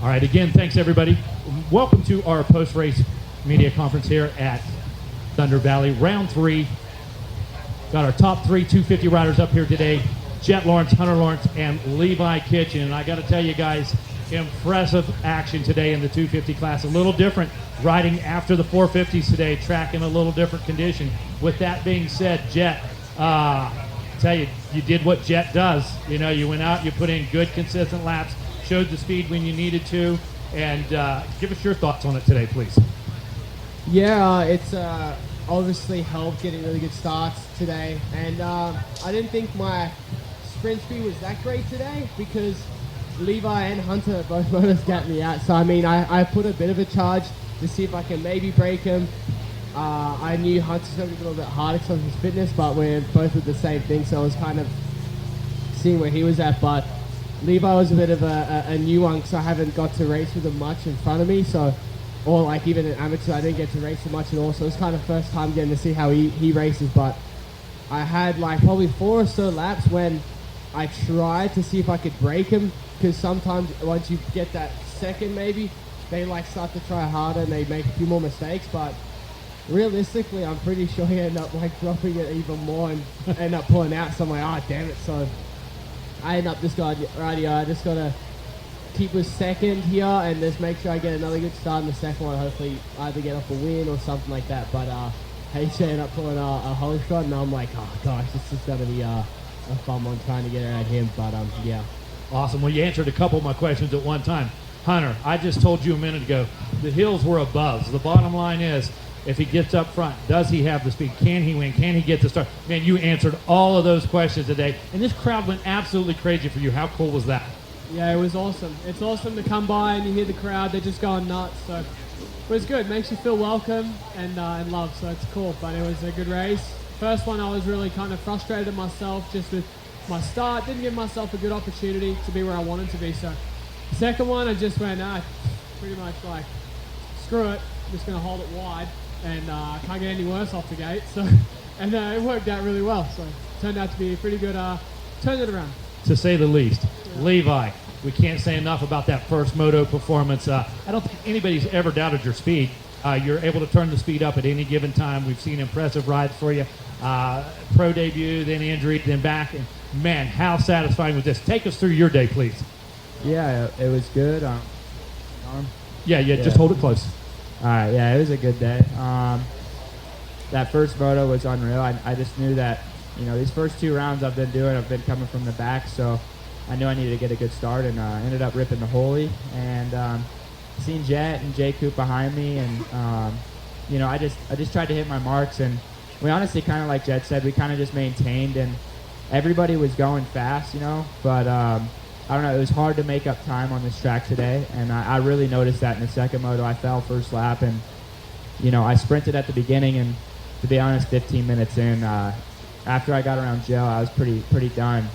All right, again, thanks everybody. Welcome to our post-race media conference here at Thunder Valley. Round 3. Got our top 3 250 riders up here today. Jett Lawrence, Hunter Lawrence, and Levi Kitchen. And I got to tell you guys, impressive action today in the 250 class. A little different riding after the 450s today, track in a little different condition. With that being said, Jett, tell you, you did what Jett does. You know, you went out, you put in good, consistent laps, showed the speed when you needed to, and give us your thoughts on it today, please. Yeah, it's obviously helped getting really good starts today, and I didn't think my sprint speed was that great today because Levi and Hunter both motors got me out. So I mean, I put a bit of a charge to see if I can maybe break him. I knew Hunter's going to be a little bit harder because of his fitness, but we're both with the same thing, so I was kind of seeing where he was at. But Levi was a bit of a new one because I haven't got to race with him much in front of me, so, or like even in amateur I didn't get to race him much at all, so it's kind of first time getting to see how he races. But I had like probably 4 or so laps when I tried to see if I could break him, because sometimes once you get that second maybe, they like start to try harder and they make a few more mistakes. But realistically, I'm pretty sure he ended up like dropping it even more and end up pulling out. So I'm like, oh damn it. So I end up just going right here. I just gotta keep with second here and just make sure I get another good start in the second one. Hopefully either get off a win or something like that. But HJ ended up pulling a whole shot, and I'm like, oh gosh, this is gonna be a fun one trying to get around him. But yeah. Awesome. Well, you answered a couple of my questions at one time. Hunter, I just told you a minute ago, the hills were a buzz. The bottom line is, if he gets up front, does he have the speed? Can he win? Can he get the start? Man, you answered all of those questions today, and this crowd went absolutely crazy for you. How cool was that? Yeah, it was awesome. It's awesome to come by and you hear the crowd. They're just going nuts. So it was good. Makes you feel welcome and loved. So it's cool. But it was a good race. First one, I was really kind of frustrated myself just with my start. Didn't give myself a good opportunity to be where I wanted to be. So the second one, I just went, pretty much like, screw it. I'm just going to hold it wide. And can't get any worse off the gate. So, and it worked out really well. So it turned out to be a pretty good, turned it around. To say the least. Yeah. Levi, we can't say enough about that first moto performance. I don't think anybody's ever doubted your speed. You're able to turn the speed up at any given time. We've seen impressive rides for you. Pro debut, then injury, then back. And man, how satisfying was this? Take us through your day, please. Yeah, it was good. Yeah, just hold it close. All right, yeah, it was a good day. That first moto was unreal. I just knew that, you know, these first 2 rounds I've been coming from the back, so I knew I needed to get a good start, and ended up ripping the Holy. And seen Jett and J Coop behind me, and you know, I just tried to hit my marks, and we honestly kind of, like Jett said, we kind of just maintained, and everybody was going fast, you know, but I don't know, it was hard to make up time on this track today, and I really noticed that in the second moto. I fell first lap, and, you know, I sprinted at the beginning, and to be honest, 15 minutes in, after I got around Joe, I was pretty done.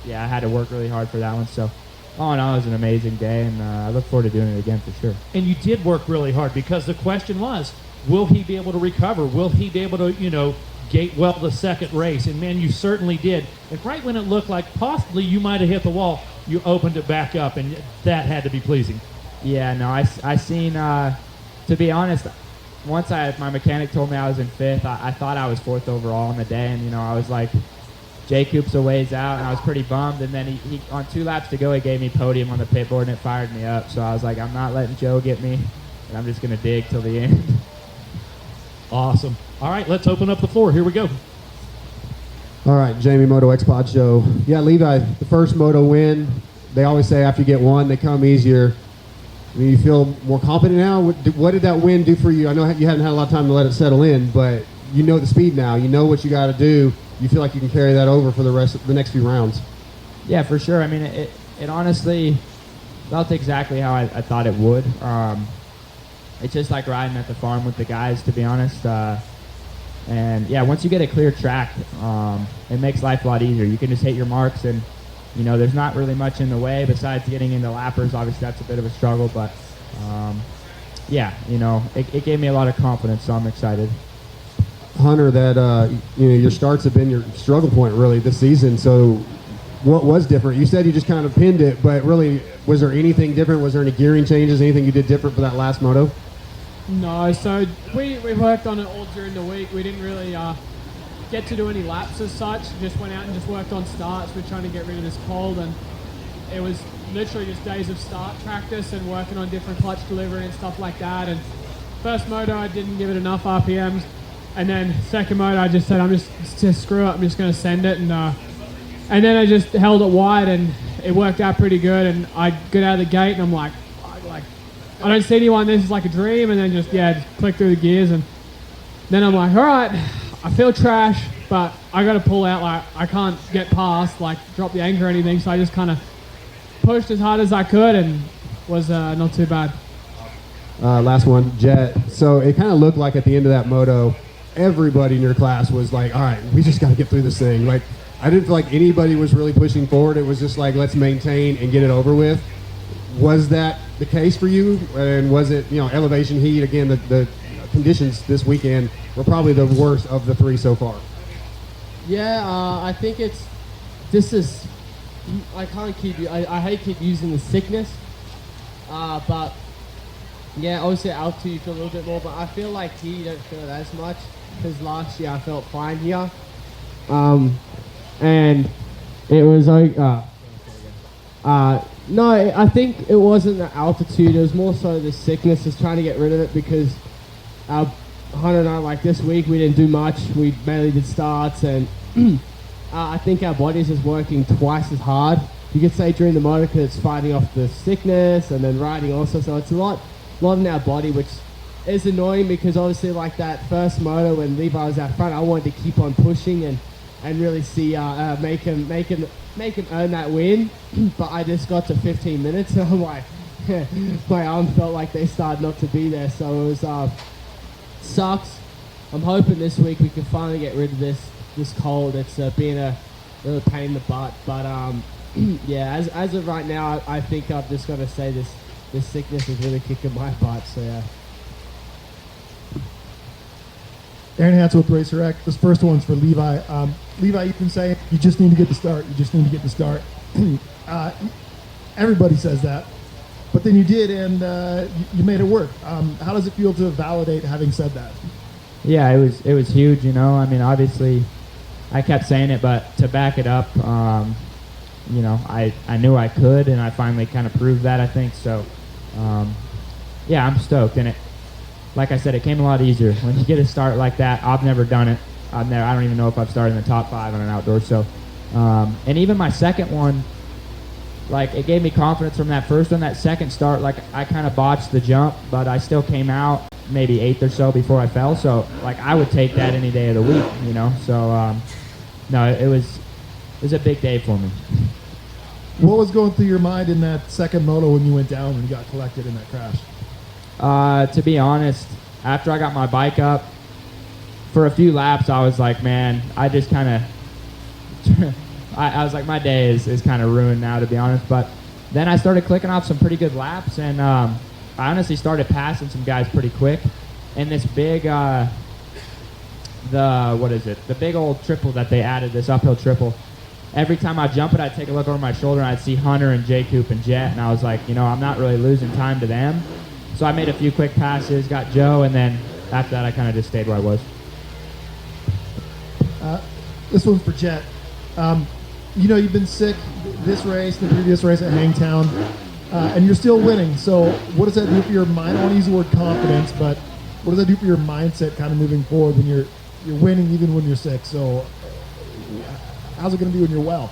Yeah, I had to work really hard for that one, so all in all, it was an amazing day, and I look forward to doing it again for sure. And you did work really hard, because the question was, will he be able to recover? Will he be able to, you know, gate well the second race? And man, you certainly did. And right when it looked like possibly you might have hit the wall, you opened it back up, and that had to be pleasing. Yeah, no, I seen, to be honest, once my mechanic told me I was in 5th, I thought I was 4th overall on the day, and, you know, I was like, J Coop's a ways out, and I was pretty bummed, and then he on 2 laps to go, he gave me podium on the pit board, and it fired me up. So I was like, I'm not letting Joe get me, and I'm just going to dig till the end. Awesome. All right, let's open up the floor. Here we go. All right, Jamie, Moto X-Pod Show. Yeah, Levi, the first Moto win. They always say after you get one, they come easier. I mean, you feel more confident now? What did that win do for you? I know you haven't had a lot of time to let it settle in, but you know the speed now. You know what you got to do. You feel like you can carry that over for the rest of the next few rounds? Yeah, for sure. I mean, it honestly felt exactly how I thought it would. It's just like riding at the farm with the guys, to be honest. And yeah, once you get a clear track, it makes life a lot easier. You can just hit your marks, and you know, there's not really much in the way besides getting into lappers. Obviously, that's a bit of a struggle, but yeah, you know, it gave me a lot of confidence, so I'm excited. Hunter, that you know, your starts have been your struggle point really this season. So what was different? You said you just kind of pinned it, but really, was there anything different? Was there any gearing changes? Anything you did different for that last moto? No, so we worked on it all during the week. We didn't really get to do any laps as such. Just went out and just worked on starts. We're trying to get rid of this cold, and it was literally just days of start practice and working on different clutch delivery and stuff like that. And first moto, I didn't give it enough RPMs, and then second moto, I just said, I'm just screw it. I'm just going to send it, and then I just held it wide, and it worked out pretty good. And I got out of the gate, and I'm like, I don't see anyone. This is like a dream, and then just click through the gears, and then I'm like, all right, I feel trash, but I got to pull out. Like I can't get past, like drop the anchor or anything. So I just kind of pushed as hard as I could, and was not too bad. Last one, Jett. So it kind of looked like at the end of that moto, everybody in your class was like, all right, we just got to get through this thing. Like I didn't feel like anybody was really pushing forward. It was just like, let's maintain and get it over with. Was that the case for you? And was it, elevation heat? Again, the conditions this weekend were probably the worst of the three so far. Yeah, I think I hate using the sickness, but yeah, obviously altitude you feel a little bit more, but I feel like here you don't feel it as much, because last year I felt fine here, and it was like, no, I think it wasn't the altitude. It was more so the sickness, just trying to get rid of it, because Hunter and I, like this week, we didn't do much. We mainly did starts, and I think our bodies is working twice as hard. You could say during the motor, because it's fighting off the sickness, and then riding also. So it's a lot in our body, which is annoying, because obviously like that first moto when Levi was out front, I wanted to keep on pushing and really see make him earn that win. But I just got to 15 minutes, and I'm like, my arms felt like they started not to be there. So it was sucks. I'm hoping this week we can finally get rid of this cold. It's being a real pain in the butt. But yeah, as of right now, I think I've just got to say this sickness is really kicking my butt. So yeah. Aaron Hansel with Racer X. This first one's for Levi. Levi, you've been saying you just need to get the start. You just need to get the start. Everybody says that, but then you did, and you made it work. How does it feel to validate having said that? Yeah, it was huge. I mean, obviously, I kept saying it, but to back it up, I knew I could, and I finally kind of proved that, I think. So, yeah, I'm stoked, and like I said, it came a lot easier when you get a start like that. I've never done it. I don't even know if I've started in the top 5 on an outdoor. So, and even my second one, like, it gave me confidence from that first one. That second start, like, I kind of botched the jump, but I still came out maybe 8th or so before I fell. So, like, I would take that any day of the week, So, no, it was a big day for me. What was going through your mind in that second moto when you went down and you got collected in that crash? To be honest, after I got my bike up, for a few laps, I was like, man, I just kind of, I was like, my day is kind of ruined now, to be honest. But then I started clicking off some pretty good laps, and I honestly started passing some guys pretty quick. And this big, the big old triple that they added, this uphill triple, every time I jump it, I'd take a look over my shoulder, and I'd see Hunter and Jacob and Jett, and I was like, I'm not really losing time to them. So I made a few quick passes, got Joe, and then after that, I kind of just stayed where I was. This one's for Jett. You've been sick this race, the previous race at Hangtown, and you're still winning. So what does that do for your mind? I don't want to use the word confidence, but what does that do for your mindset kind of moving forward when you're winning even when you're sick? So how's it going to be when you're well?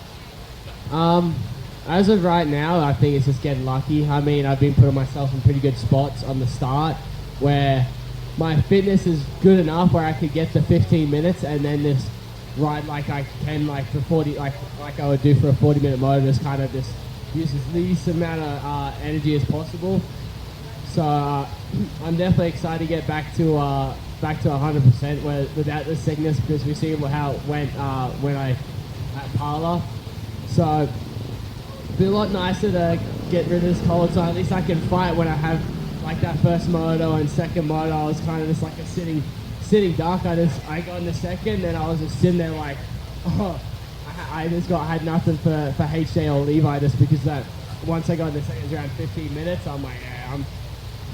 As of right now, I think it's just getting lucky. I mean, I've been putting myself in pretty good spots on the start where my fitness is good enough where I could get to 15 minutes and then just ride like I can, like for 40, like I would do for a 40-minute motor, just kind of just use as least amount of energy as possible. So I'm definitely excited to get back to 100% without the sickness, because we see how it went when I at Parlour. So it'd be a lot nicer to get rid of this cold, so at least I can fight when I have like that first moto and second moto. I was kind of just like a sitting duck. I got in the second, and I was just sitting there like, oh, I I just had nothing for HJ or Levi just because that once I got in the seconds around 15 minutes, I'm like, yeah, I'm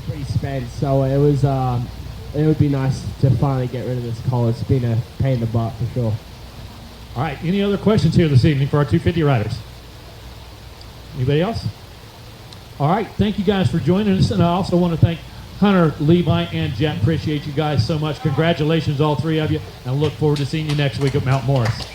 pretty spent. So it would be nice to finally get rid of this call. It's been a pain in the butt for sure. All right, any other questions here this evening for our 250 riders? Anybody else? All right, thank you guys for joining us, and I also want to thank Hunter, Levi, and Jett. Appreciate you guys so much. Congratulations, all three of you, and look forward to seeing you next week at Mount Morris.